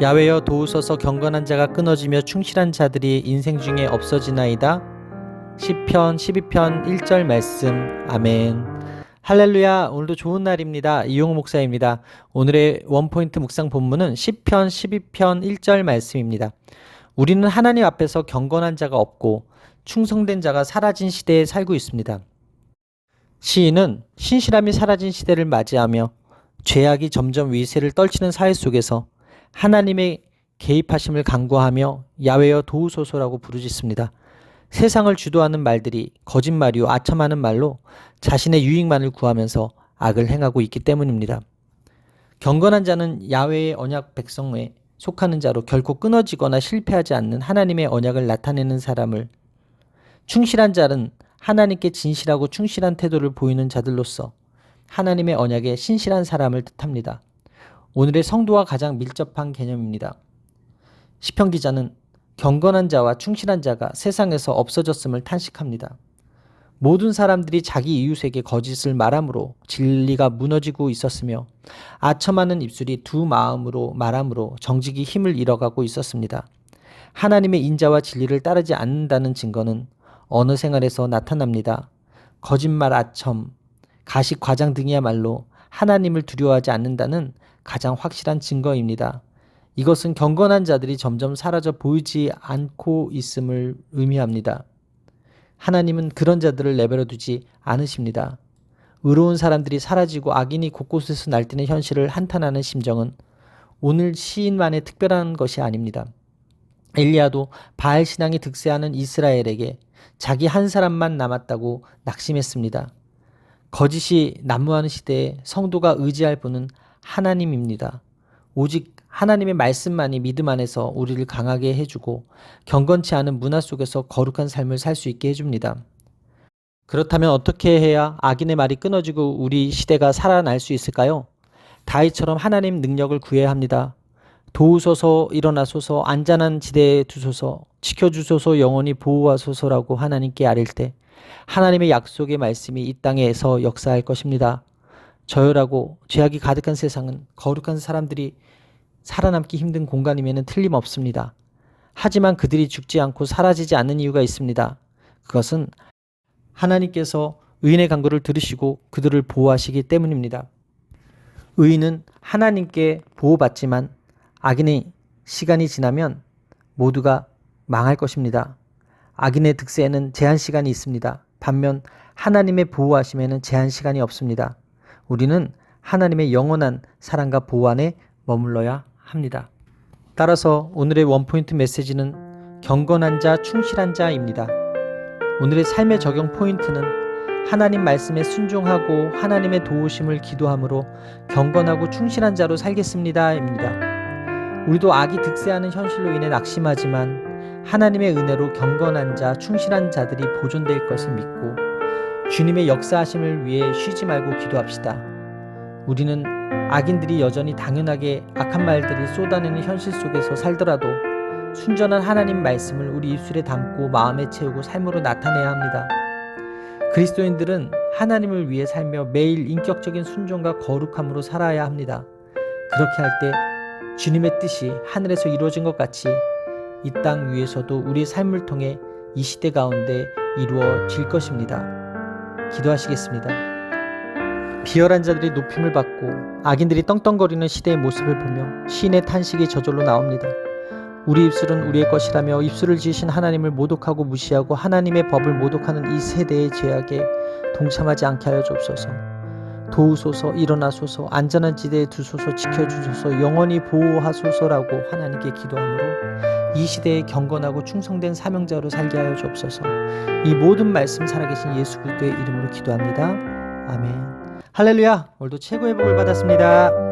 야외여 도우소서. 경건한 자가 끊어지며 충실한 자들이 인생 중에 없어지나이다. 시편 12편 1절 말씀. 아멘. 할렐루야. 오늘도 좋은 날입니다. 이용호 목사입니다. 오늘의 원포인트 묵상 본문은 시편 12편 1절 말씀입니다. 우리는 하나님 앞에서 경건한 자가 없고 충성된 자가 사라진 시대에 살고 있습니다. 시인은 신실함이 사라진 시대를 맞이하며 죄악이 점점 위세를 떨치는 사회 속에서 하나님의 개입하심을 간구하며 야외여 도우소서라고 부르짖습니다. 세상을 주도하는 말들이 거짓말이요 아첨하는 말로 자신의 유익만을 구하면서 악을 행하고 있기 때문입니다. 경건한 자는 야외의 언약 백성에 속하는 자로 결코 끊어지거나 실패하지 않는 하나님의 언약을 나타내는 사람을, 충실한 자는 하나님께 진실하고 충실한 태도를 보이는 자들로서 하나님의 언약에 신실한 사람을 뜻합니다. 오늘의 성도와 가장 밀접한 개념입니다. 시편 기자는 경건한 자와 충실한 자가 세상에서 없어졌음을 탄식합니다. 모든 사람들이 자기 이웃에게 거짓을 말함으로 진리가 무너지고 있었으며 아첨하는 입술이 두 마음으로 말함으로 정직이 힘을 잃어가고 있었습니다. 하나님의 인자와 진리를 따르지 않는다는 증거는 언어 생활에서 나타납니다. 거짓말, 아첨, 가식, 과장 등이야말로 하나님을 두려워하지 않는다는 가장 확실한 증거입니다. 이것은 경건한 자들이 점점 사라져 보이지 않고 있음을 의미합니다. 하나님은 그런 자들을 내버려 두지 않으십니다. 의로운 사람들이 사라지고 악인이 곳곳에서 날뛰는 현실을 한탄하는 심정은 오늘 시인만의 특별한 것이 아닙니다. 엘리야도 바알 신앙이 득세하는 이스라엘에게 자기 한 사람만 남았다고 낙심했습니다. 거짓이 난무하는 시대에 성도가 의지할 분은 하나님입니다. 오직 하나님의 말씀만이 믿음 안에서 우리를 강하게 해주고 경건치 않은 문화 속에서 거룩한 삶을 살 수 있게 해줍니다. 그렇다면 어떻게 해야 악인의 말이 끊어지고 우리 시대가 살아날 수 있을까요? 다윗처럼 하나님 능력을 구해야 합니다. 도우소서, 일어나소서, 안전한 지대에 두소서, 지켜주소서, 영원히 보호하소서라고 하나님께 아릴 때 하나님의 약속의 말씀이 이 땅에서 역사할 것입니다. 저열하고 죄악이 가득한 세상은 거룩한 사람들이 살아남기 힘든 공간임에는 틀림없습니다. 하지만 그들이 죽지 않고 사라지지 않는 이유가 있습니다. 그것은 하나님께서 의인의 간구를 들으시고 그들을 보호하시기 때문입니다. 의인은 하나님께 보호받지만 악인의 시간이 지나면 모두가 망할 것입니다. 악인의 득세에는 제한 시간이 있습니다. 반면 하나님의 보호하심에는 제한 시간이 없습니다. 우리는 하나님의 영원한 사랑과 보호 안에 머물러야 합니다. 따라서 오늘의 원포인트 메시지는 경건한 자, 충실한 자입니다. 오늘의 삶의 적용 포인트는 하나님 말씀에 순종하고 하나님의 도우심을 기도함으로 경건하고 충실한 자로 살겠습니다입니다. 우리도 악이 득세하는 현실로 인해 낙심하지만 하나님의 은혜로 경건한 자, 충실한 자들이 보존될 것을 믿고 주님의 역사하심을 위해 쉬지 말고 기도합시다. 우리는 악인들이 여전히 당연하게 악한 말들을 쏟아내는 현실 속에서 살더라도 순전한 하나님 말씀을 우리 입술에 담고 마음에 채우고 삶으로 나타내야 합니다. 그리스도인들은 하나님을 위해 살며 매일 인격적인 순종과 거룩함으로 살아야 합니다. 그렇게 할 때 주님의 뜻이 하늘에서 이루어진 것 같이 이 땅 위에서도 우리의 삶을 통해 이 시대 가운데 이루어질 것입니다. 기도하시겠습니다. 비열한 자들이 높임을 받고 악인들이 떵떵거리는 시대의 모습을 보며 시인의 탄식이 저절로 나옵니다. 우리 입술은 우리의 것이라며 입술을 지으신 하나님을 모독하고 무시하고 하나님의 법을 모독하는 이 세대의 죄악에 동참하지 않게 하여 주옵소서. 도우소서, 일어나소서, 안전한 지대에 두소서, 지켜주소서, 영원히 보호하소서라고 하나님께 기도하므로 이 시대에 경건하고 충성된 사명자로 살게 하여 주옵소서. 이 모든 말씀 살아계신 예수 그리스도의 이름으로 기도합니다. 아멘. 할렐루야. 오늘도 최고의 복을 받았습니다.